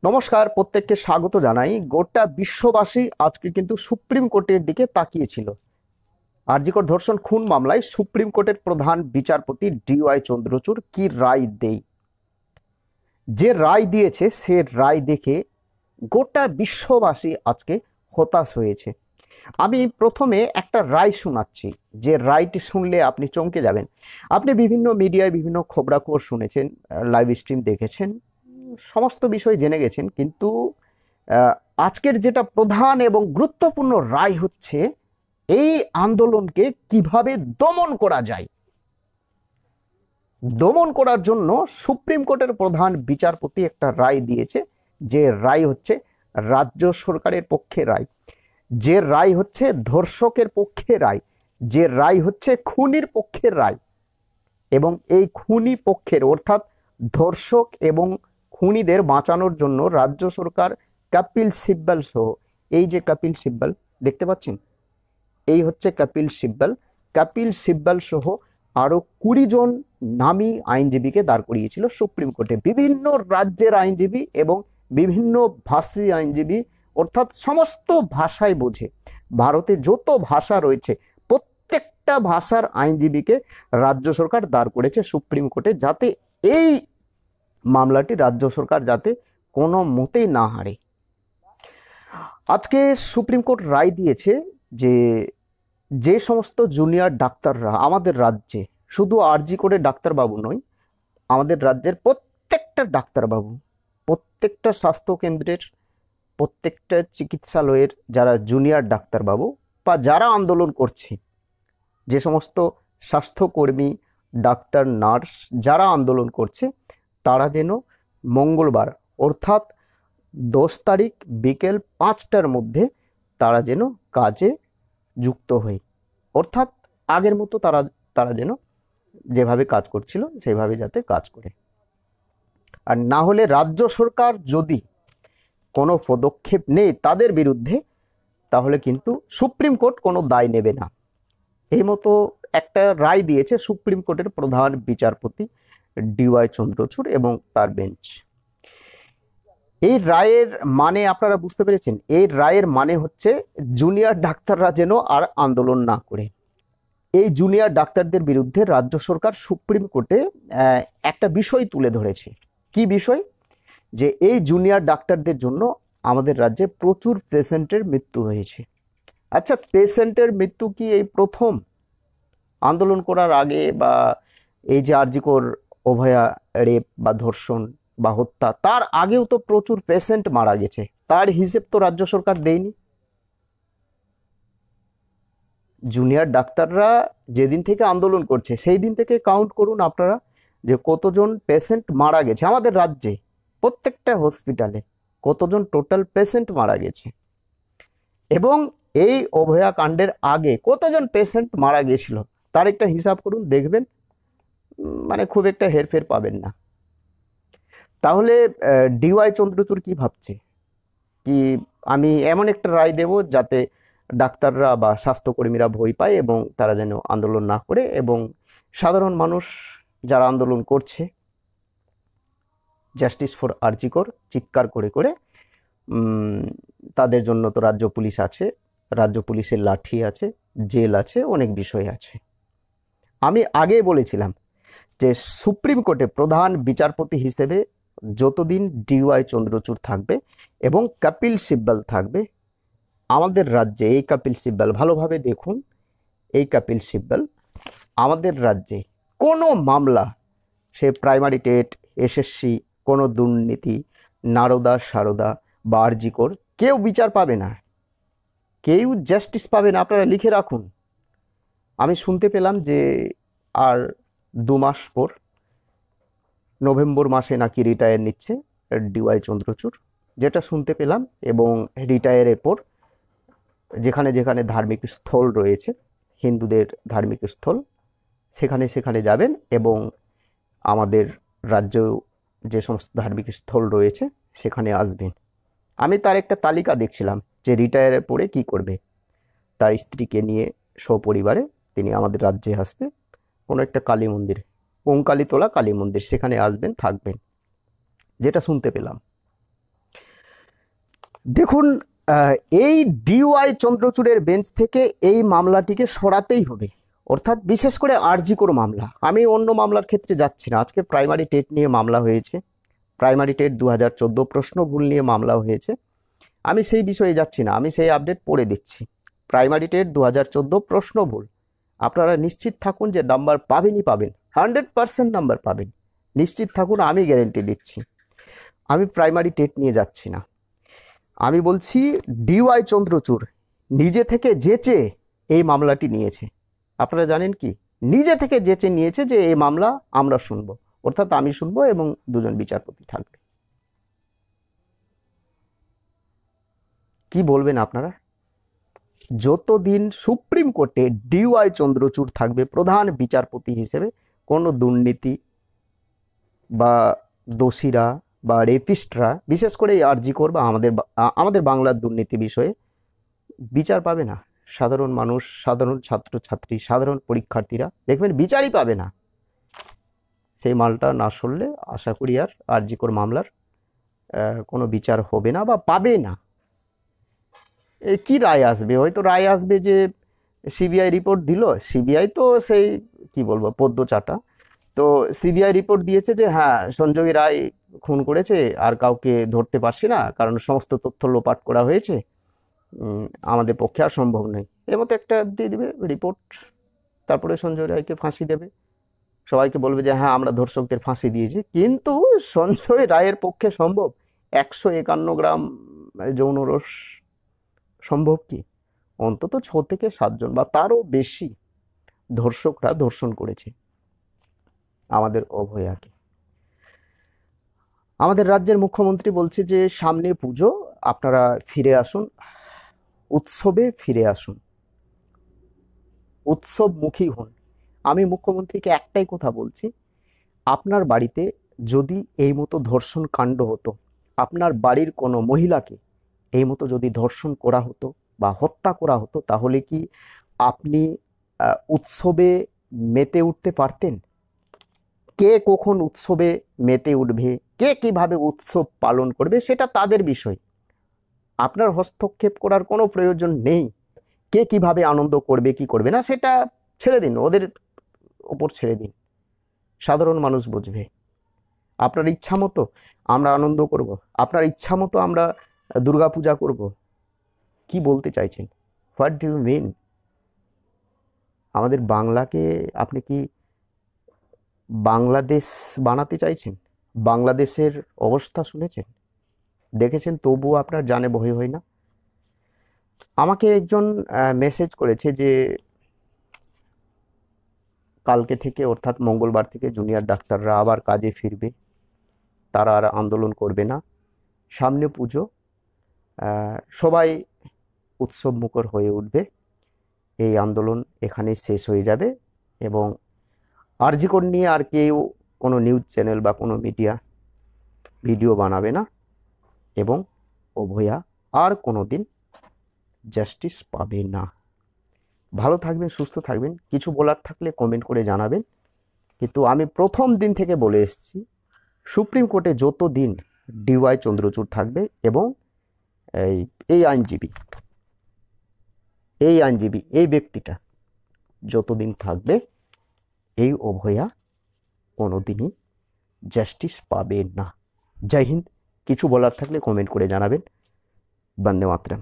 নমস্কার, প্রত্যেককে স্বাগত জানাই। গোটা বিশ্ববাসী আজকে কিন্তু সুপ্রিম কোর্টের দিকে তাকিয়েছিল। আর.জি. কর ধর্ষণ খুন মামলায় সুপ্রিম কোর্টের প্রধান বিচারপতি ডি.ওয়াই চন্দ্রচূড় কি রায় দেয়। যে রায় দিয়েছে সে রায় দেখে গোটা বিশ্ববাসী আজকে হতাশ হয়েছে। আমি প্রথমে একটা রায় শোনাচ্ছি, যে রায়টি শুনলে আপনি চমকে যাবেন। আপনি বিভিন্ন মিডিয়ায় বিভিন্ন খবরাখবর শুনেছেন, লাইভ স্ট্রিম দেখেছেন, সমস্ত বিষয় জেনে গেছেন, কিন্তু আজকের যেটা প্রধান এবং গুরুত্বপূর্ণ রায় হচ্ছে এই আন্দোলনকে কিভাবে দমন করা যায়। দমন করার জন্য সুপ্রিম কোর্টের প্রধান বিচারপতি একটা রায় দিয়েছে, যে রায় হচ্ছে রাজ্য সরকারের পক্ষে রায়, যে রায় হচ্ছে ধর্ষকের পক্ষে রায়, যে রায় হচ্ছে খুনির পক্ষের রায়। এবং এই খুনি পক্ষের অর্থাৎ ধর্ষক এবং খুনিদের বাঁচানোর জন্য রাজ্য সরকার কপিল সিব্বল সহ, এই যে কপিল সিব্বল দেখতে পাচ্ছেন, এই হচ্ছে কপিল সিব্বল সহ আরো 20 জন নামী আইনজীবীকে দাঁড় করিয়েছিল সুপ্রিম কোর্টে। বিভিন্ন রাজ্যের আইনজীবী এবং বিভিন্ন ভাষী আইনজীবী, অর্থাৎ সমস্ত ভাষায় বোঝে, ভারতে যত ভাষা রয়েছে প্রত্যেকটা ভাষার আইনজীবীকে রাজ্য সরকার দাঁড় করেছে সুপ্রিম কোর্টে, যাতে এই মামলাটি রাজ্য সরকার যাতে কোনো মতেই না হারে। আজকে সুপ্রিম কোর্ট রায় দিয়েছে যে সমস্ত জুনিয়র ডাক্তাররা আমাদের রাজ্যে, শুধু আর.জি. করে ডাক্তারবাবু নয়, আমাদের রাজ্যের প্রত্যেকটা ডাক্তারবাবু, প্রত্যেকটা স্বাস্থ্যকেন্দ্রের, প্রত্যেকটা চিকিৎসালয়ের যারা জুনিয়র ডাক্তারবাবু বা যারা আন্দোলন করছে, যে সমস্ত স্বাস্থ্যকর্মী, ডাক্তার, নার্স যারা আন্দোলন করছে, তারা যেন মঙ্গলবার অর্থাৎ 10 তারিখ বিকেল 5টার মধ্যে তারা যেন কাজে যুক্ত হয়, অর্থাৎ আগের মতো তারা যেন যেভাবে কাজ করছিল সেইভাবে যাতে কাজ করে। আর না হলে রাজ্য সরকার যদি কোনো পদক্ষেপ নেয় তাদের বিরুদ্ধে, তাহলে কিন্তু সুপ্রিম কোর্ট কোনো দায় নেবে না। এই মতো একটা রায় দিয়েছে সুপ্রিম কোর্টের প্রধান বিচারপতি ডি.ওয়াই চন্দ্রচূড় এবং তার বেঞ্চ। এই রায়ের মানে আপনারা বুঝতে পেরেছেন? এই রায়ের মানে হচ্ছে জুনিয়র ডাক্তাররা যেন আর আন্দোলন না করে। এই জুনিয়র ডাক্তারদের বিরুদ্ধে রাজ্য সরকার সুপ্রিম কোর্টে একটা বিষয় তুলে ধরেছে। কি বিষয়? যে এই জুনিয়র ডাক্তারদের জন্য আমাদের রাজ্যে প্রচুর পেশেন্টের মৃত্যু হয়েছে। আচ্ছা, পেশেন্টের মৃত্যু কি এই প্রথম? আন্দোলন করার আগে বা এই যে আর.জি. কর অভয়া রেপ বা ধর্ষণ বা হত্যা, তার আগেও তো প্রচুর পেশেন্ট মারা গেছে, তার হিসেব তো রাজ্য সরকার দেয়নি। জুনিয়র ডাক্তাররা যেদিন থেকে আন্দোলন করছে সেই দিন থেকে কাউন্ট করুন আপনারা, যে কতজন পেশেন্ট মারা গেছে আমাদের রাজ্যে, প্রত্যেকটা হসপিটালে কতজন টোটাল পেশেন্ট মারা গেছে, এবং এই অভয়া কাণ্ডের আগে কতজন পেশেন্ট মারা গেছিল তার একটা হিসাব করুন, দেখবেন মানে খুব একটা হেরফের পাবেন না। তাহলে ডি.ওয়াই চন্দ্রচূড় কি ভাবছে, কি আমি এমন একটা রায় দেব যাতে ডাক্তাররা বা স্বাস্থ্যকর্মীরা ভয় পায় এবং তারা যেন আন্দোলন না করে, এবং সাধারণ মানুষ যারা আন্দোলন করছে জাস্টিস ফর আর.জি. কর চিৎকার করে করে, তাদের জন্য তো রাজ্য পুলিশ আছে, রাজ্য পুলিশের লাঠি আছে, জেল আছে, অনেক বিষয় আছে। আমি আগেই বলেছিলাম যে সুপ্রিম কোর্টে প্রধান বিচারপতি হিসেবে যতদিন ডি.ওয়াই চন্দ্রচূড় থাকবে এবং কপিল সিব্বল থাকবে আমাদের রাজ্যে, এই কপিল সিব্বল ভালোভাবে দেখুন, এই কপিল সিব্বল আমাদের রাজ্যে কোনো মামলা, সে প্রাইমারি টেট, এসএসসি, কোনো দুর্নীতি, নারদা সারদা বা আর.জি. কর, কেউ বিচার পাবে না, কেউ জাস্টিস পাবে না। আপনারা লিখে রাখুন। আমি শুনতে পেলাম যে আর 2 মাস পর নভেম্বর মাসে নাকি রিটায়ার নিচ্ছে ডি.ওয়াই চন্দ্রচূড়, যেটা শুনতে পেলাম। এবং রিটায়ারের পর যেখানে যেখানে ধার্মিক স্থল রয়েছে, হিন্দুদের ধার্মিক স্থল, সেখানে সেখানে যাবেন এবং আমাদের রাজ্য যে সমস্ত ধার্মিক স্থল রয়েছে সেখানে আসবেন। আমি তার একটা তালিকা দেখছিলাম যে রিটায়ারের পরে কি করবে। তার স্ত্রীকে নিয়ে সপরিবারে তিনি আমাদের রাজ্যে আসবে, কোনো একটা কালী মন্দির, ওঙ্কালীতলা কালী মন্দির, সেখানে আসবেন, থাকবেন, যেটা শুনতে পেলাম। দেখুন, এই ডিওয়াই চন্দ্রচূড়ের বেঞ্চ থেকে এই মামলাটিকে সরাতেই হবে, অর্থাৎ বিশেষ করে আরজি কর মামলা। আমি অন্য মামলার ক্ষেত্রে যাচ্ছি না। আজকে প্রাইমারি টেট নিয়ে মামলা হয়েছে, প্রাইমারি টেট 2014 প্রশ্ন ভুল নিয়ে মামলা হয়েছে। আমি সেই বিষয়ে যাচ্ছি না, আমি সেই আপডেট পড়ে দিচ্ছি। প্রাইমারি টেট 2014 প্রশ্ন ভুল, আপনারা নিশ্চিত থাকুন যে নাম্বার পাবেনই পাবেন, 100% নাম্বার পাবেন, নিশ্চিত থাকুন, আমি গ্যারেন্টি দিচ্ছি। আমি প্রাইমারি টেট নিয়ে যাচ্ছি না, আমি বলছি ডিওয়াই চন্দ্রচূড় নিজে থেকে যেচে এই মামলাটি নিয়েছে। আপনারা জানেন কি, নিজে থেকে যেচে নিয়েছে যে এই মামলা আমরা শুনবো, অর্থাৎ আমি শুনবো এবং দুজন বিচারপতি থাকবে। কি বলবেন আপনারা? যতদিন সুপ্রিম কোর্টে ডিওয়াই চন্দ্রচূড় থাকবে প্রধান বিচারপতি হিসেবে, কোনো দুর্নীতি বা দোষীরা বা রেপিস্টরা, বিশেষ করে এই আরজি কর বা আমাদের বাংলার দুর্নীতি বিষয়ে বিচার পাবে না। সাধারণ মানুষ, সাধারণ ছাত্রছাত্রী, সাধারণ পরীক্ষার্থীরা দেখবেন বিচারই পাবে না। সেই মালটা না সরলে আশা করি আর আরজি কর মামলার কোনো বিচার হবে না বা পাবে না। কি রায় আসবে? হয়তো রায় আসবে যে সিবিআই রিপোর্ট দিল, সিবিআই তো সেই কি বলবো পদ্ম চাটা, তো সিবিআই রিপোর্ট দিয়েছে যে হ্যাঁ সঞ্জয় রায় খুন করেছে, আর কাউকে ধরতে পারছি না কারণ সমস্ত তথ্য লোপাট করা হয়েছে, আমাদের পক্ষে আর সম্ভব নয়, এর মতো একটা দিয়ে দেবে রিপোর্ট। তারপরে সঞ্জয় রায়কে ফাঁসি দেবে, সবাইকে বলবে যে হ্যাঁ আমরা ধর্ষকদের ফাঁসি দিয়েছি। কিন্তু সঞ্জয় রায়ের পক্ষে সম্ভব 151 গ্রাম যৌনরস সম্ভব কি? অন্তত 6 থেকে 7 জন বা তারও বেশি ধর্ষকরা ধর্ষণ করেছে আমাদের অভয়াকে। আমাদের রাজ্যের মুখ্যমন্ত্রী বলছে যে সামনে পুজো, আপনারা ফিরে আসুন, উৎসবে ফিরে আসুন, উৎসবমুখী হন। আমি মুখ্যমন্ত্রীকে একটাই কথা বলছি, আপনার বাড়িতে যদি এই মতো ধর্ষণ কাণ্ড হতো, আপনার বাড়ির কোনো মহিলাকে এই মতো যদি ধর্ষণ করা হতো বা হত্যা করা হতো, তাহলে কি আপনি উৎসবে মেতে উঠতে পারতেন? কে কখন উৎসবে মেতে উঠবে, কে কিভাবে উৎসব পালন করবে, সেটা তাদের বিষয়, আপনার হস্তক্ষেপ করার কোনো প্রয়োজন নেই। কে কিভাবে আনন্দ করবে কি করবে না সেটা ছেড়ে দিন, ওদের ওপর ছেড়ে দিন, সাধারণ মানুষ বুঝবে। আপনার ইচ্ছা মতো আমরা আনন্দ করব, আপনার ইচ্ছা মতো আমরা দুর্গা পূজা করব। কি বলতে চাইছেন? What do you mean? আমাদের বাংলাকে আপনি কি বাংলাদেশ বানাতে চাইছেন? বাংলাদেশের অবস্থা শুনেছেন, দেখেছেন, তবুও আপনার জানে ভয় হয় না? আমাকে একজন মেসেজ করেছে যে কালকে থেকে অর্থাৎ মঙ্গলবার থেকে জুনিয়র ডাক্তাররা আবার কাজে ফিরবে, তারা আর আন্দোলন করবে না, সামনে পুজো, সবাই উৎসব মুখর হয়ে উঠবে, এই আন্দোলন এখানেই শেষ হয়ে যাবে এবং আরজি কর নিয়ে আর কেউ কোনো নিউজ চ্যানেল বা কোনো মিডিয়া ভিডিও বানাবে না এবং অভয়া আর কোনো দিন জাস্টিস পাবে না। ভালো থাকবেন, সুস্থ থাকবেন, কিছু বলার থাকলে কমেন্ট করে জানাবেন। কিন্তু আমি প্রথম দিন থেকে বলে এসেছি, সুপ্রিম কোর্টে যত দিন ডিওয়াই চন্দ্রচূড় থাকবে এবং এই আইনজীবী এই ব্যক্তিটা যতদিন থাকবে, এই অভয়া কোনোদিনই জাস্টিস পাবে না। জয় হিন্দ। কিছু বলার থাকলে কমেন্ট করে জানাবেন। বন্দে মাতরম।